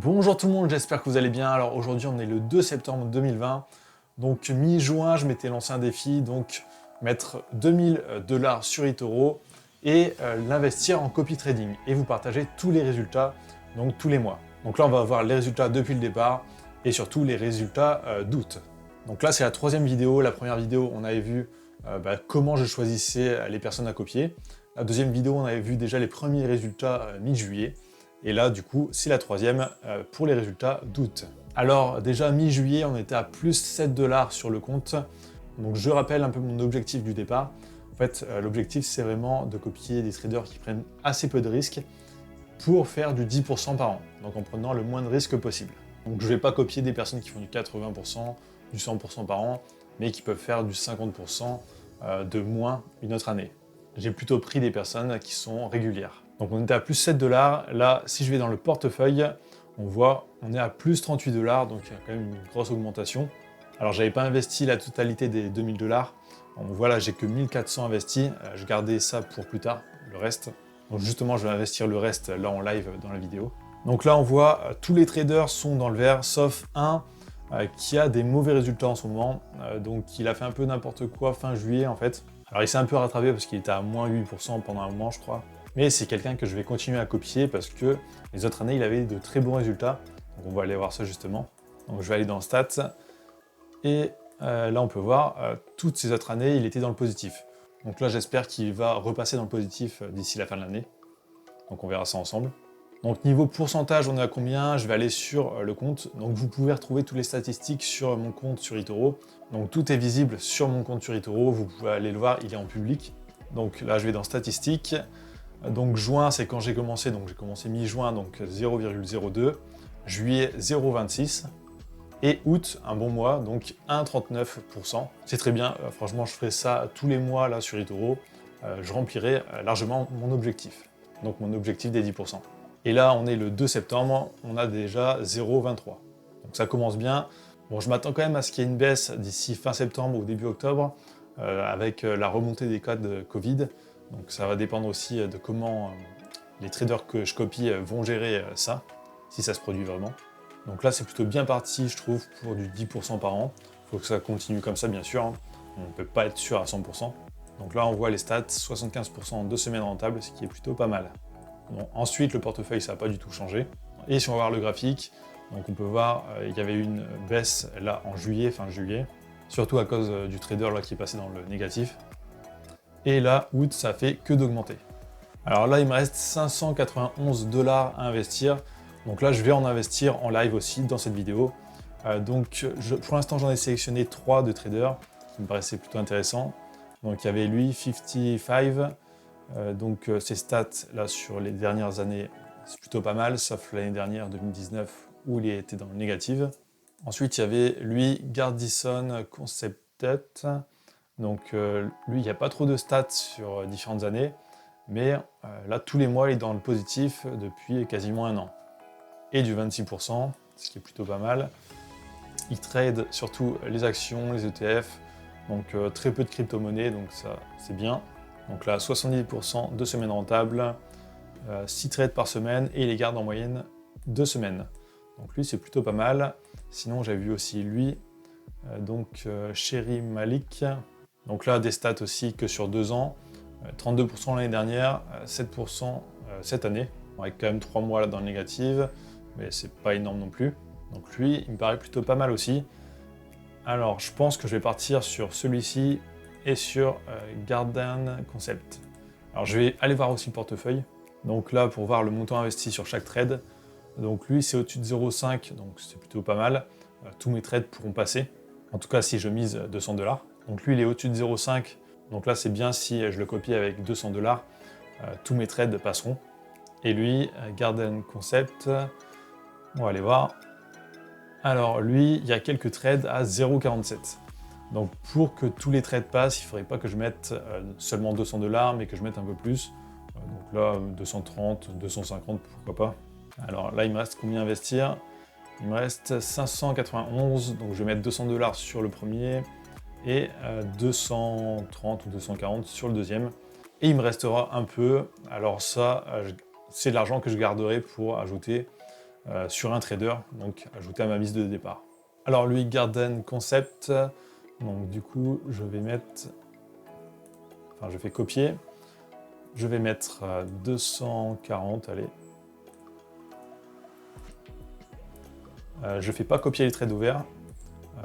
Bonjour tout le monde, j'espère que vous allez bien. Alors aujourd'hui on est le 2 septembre 2020, donc mi-juin je m'étais lancé un défi, donc mettre 2000 $ sur eToro et l'investir en copy trading et vous partager tous les résultats, donc tous les mois. Donc là on va voir les résultats depuis le départ et surtout les résultats d'août. Donc là c'est la troisième vidéo, la première vidéo on avait vu comment je choisissais les personnes à copier. La deuxième vidéo on avait vu déjà les premiers résultats mi-juillet. Et là, du coup, c'est la troisième pour les résultats d'août. Alors, déjà mi-juillet, on était à plus 7 $ sur le compte. Donc, je rappelle un peu mon objectif du départ. En fait, l'objectif, c'est vraiment de copier des traders qui prennent assez peu de risques pour faire du 10% par an. Donc, en prenant le moins de risques possible. Donc, je ne vais pas copier des personnes qui font du 80%, du 100% par an, mais qui peuvent faire du 50% de moins une autre année. J'ai plutôt pris des personnes qui sont régulières. Donc on était à plus 7 $. Là, si je vais dans le portefeuille, on voit on est à plus 38 $, donc il y a quand même une grosse augmentation. Alors j'avais pas investi la totalité des 2000 $. Donc voilà, j'ai que 1400 investis. Je gardais ça pour plus tard, le reste. Donc justement, je vais investir le reste là en live dans la vidéo. Donc là, on voit tous les traders sont dans le vert, sauf un qui a des mauvais résultats en ce moment. Donc il a fait un peu n'importe quoi fin juillet en fait. Alors il s'est un peu rattrapé parce qu'il était à moins 8% pendant un moment, je crois. Mais c'est quelqu'un que je vais continuer à copier parce que les autres années, il avait de très bons résultats. Donc on va aller voir ça justement. Donc je vais aller dans Stats. Et là, on peut voir, toutes ces autres années, il était dans le positif. Donc là, j'espère qu'il va repasser dans le positif d'ici la fin de l'année. Donc on verra ça ensemble. Donc niveau pourcentage, on est à combien? Je vais aller sur le compte. Donc vous pouvez retrouver toutes les statistiques sur mon compte sur eToro. Donc tout est visible sur mon compte sur eToro. Vous pouvez aller le voir, il est en public. Donc là, je vais dans Statistiques. Donc juin, c'est quand j'ai commencé, donc j'ai commencé mi-juin, donc 0,02, juillet 0,26, et août, un bon mois, donc 1,39%. C'est très bien, franchement je ferai ça tous les mois là sur eToro, je remplirai largement mon objectif, donc mon objectif des 10%. Et là on est le 2 septembre, on a déjà 0,23, donc ça commence bien. Bon, je m'attends quand même à ce qu'il y ait une baisse d'ici fin septembre ou début octobre, avec la remontée des cas de Covid. Donc ça va dépendre aussi de comment les traders que je copie vont gérer ça, si ça se produit vraiment. Donc là, c'est plutôt bien parti, je trouve, pour du 10% par an. Il faut que ça continue comme ça, bien sûr. Hein. On ne peut pas être sûr à 100%. Donc là, on voit les stats, 75% en 2 semaines rentables, ce qui est plutôt pas mal. Bon, ensuite, le portefeuille, ça n'a pas du tout changé. Et si on va voir le graphique, donc on peut voir, il y avait une baisse là en juillet, fin juillet, surtout à cause du trader là, qui est passé dans le négatif. Et là, août, ça fait que d'augmenter. Alors là, il me reste 591 $ à investir. Donc là, je vais en investir en live aussi dans cette vidéo. Pour l'instant, j'en ai sélectionné 3 de traders qui me paraissaient plutôt intéressants. Donc il y avait lui, 55. Ses stats là sur les dernières années, c'est plutôt pas mal, sauf l'année dernière, 2019, où il était dans le négatif. Ensuite, il y avait lui, Gardison Concepted. Donc lui, il n'y a pas trop de stats sur différentes années, mais là, tous les mois, il est dans le positif depuis quasiment un an. Et du 26%, ce qui est plutôt pas mal. Il trade surtout les actions, les ETF, donc très peu de crypto-monnaies, donc ça, c'est bien. Donc là, 70% de semaines rentables, 6 trades par semaine, et il les garde en moyenne 2 semaines. Donc lui, c'est plutôt pas mal. Sinon, j'ai vu aussi lui, Sherry Malik. Donc là, des stats aussi que sur 2 ans, 32% l'année dernière, 7% cette année, avec quand même 3 mois là dans le négatif, mais c'est pas énorme non plus. Donc lui, il me paraît plutôt pas mal aussi. Alors, je pense que je vais partir sur celui-ci et sur Garden Concept. Alors, je vais aller voir aussi le portefeuille. Donc là, pour voir le montant investi sur chaque trade. Donc lui, c'est au-dessus de 0,5, donc c'est plutôt pas mal. Tous mes trades pourront passer. En tout cas, si je mise 200 $. Donc lui, il est au-dessus de 0,5. Donc là, c'est bien si je le copie avec 200 $. Tous mes trades passeront. Et lui, Garden Concept, on va aller voir. Alors lui, il y a quelques trades à 0,47. Donc pour que tous les trades passent, il ne faudrait pas que je mette seulement 200 $, mais que je mette un peu plus. Donc là, 230, 250, pourquoi pas. Alors là, il me reste combien à investir? Il me reste 591, donc je vais mettre 200 $ sur le premier et 230 ou 240 sur le deuxième. Et il me restera un peu, alors ça, c'est de l'argent que je garderai pour ajouter sur un trader, donc ajouté à ma liste de départ. Alors lui, Garden Concept, donc du coup, je fais copier. Je vais mettre 240, allez. Je fais pas copier les trades ouverts.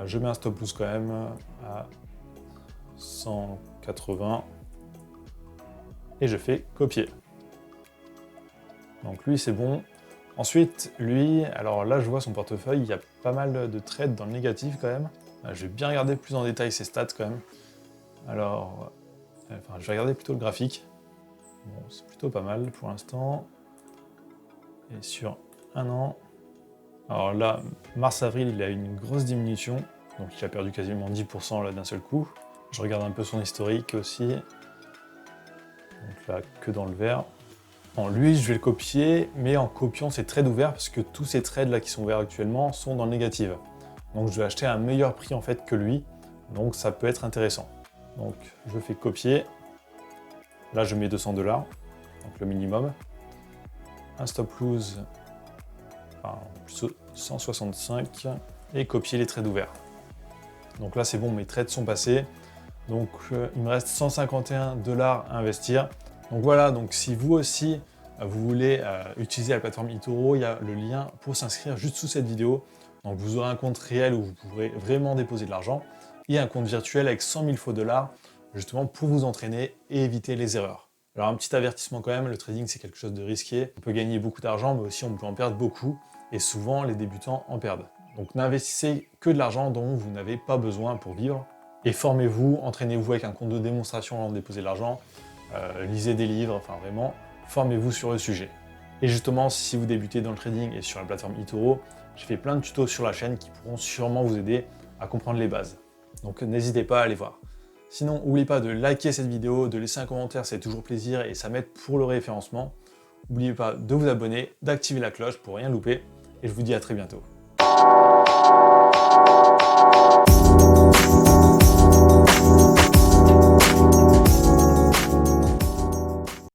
Je mets un stop loss quand même à 180. Et je fais copier. Donc lui, c'est bon. Ensuite, lui, alors là, je vois son portefeuille, il y a pas mal de trades dans le négatif quand même. Je vais bien regarder plus en détail ses stats quand même. Alors, je vais regarder plutôt le graphique. Bon, c'est plutôt pas mal pour l'instant. Et sur un an... Alors là, mars-avril, il a eu une grosse diminution. Donc il a perdu quasiment 10% là d'un seul coup. Je regarde un peu son historique aussi. Donc là, que dans le vert. En lui, je vais le copier, mais en copiant ces trades ouverts, parce que tous ces trades là qui sont ouverts actuellement sont dans le négatif. Donc je vais acheter à un meilleur prix en fait que lui. Donc ça peut être intéressant. Donc je fais copier. Là, je mets 200 $, donc le minimum. Un stop loss, plutôt 165, et copier les trades ouverts. Donc là, c'est bon, mes trades sont passés. Donc il me reste 151 $ à investir. Donc voilà, donc si vous aussi, vous voulez utiliser la plateforme eToro, il y a le lien pour s'inscrire juste sous cette vidéo. Donc vous aurez un compte réel où vous pourrez vraiment déposer de l'argent et un compte virtuel avec 100 000 faux dollars, justement pour vous entraîner et éviter les erreurs. Alors un petit avertissement quand même, le trading c'est quelque chose de risqué. On peut gagner beaucoup d'argent, mais aussi on peut en perdre beaucoup. Et souvent, les débutants en perdent. Donc n'investissez que de l'argent dont vous n'avez pas besoin pour vivre. Et formez-vous, entraînez-vous avec un compte de démonstration avant de déposer l'argent. Lisez des livres, enfin vraiment, formez-vous sur le sujet. Et justement, si vous débutez dans le trading et sur la plateforme eToro, j'ai fait plein de tutos sur la chaîne qui pourront sûrement vous aider à comprendre les bases. Donc n'hésitez pas à aller voir. Sinon, n'oubliez pas de liker cette vidéo, de laisser un commentaire, c'est toujours plaisir et ça m'aide pour le référencement. N'oubliez pas de vous abonner, d'activer la cloche pour rien louper et je vous dis à très bientôt.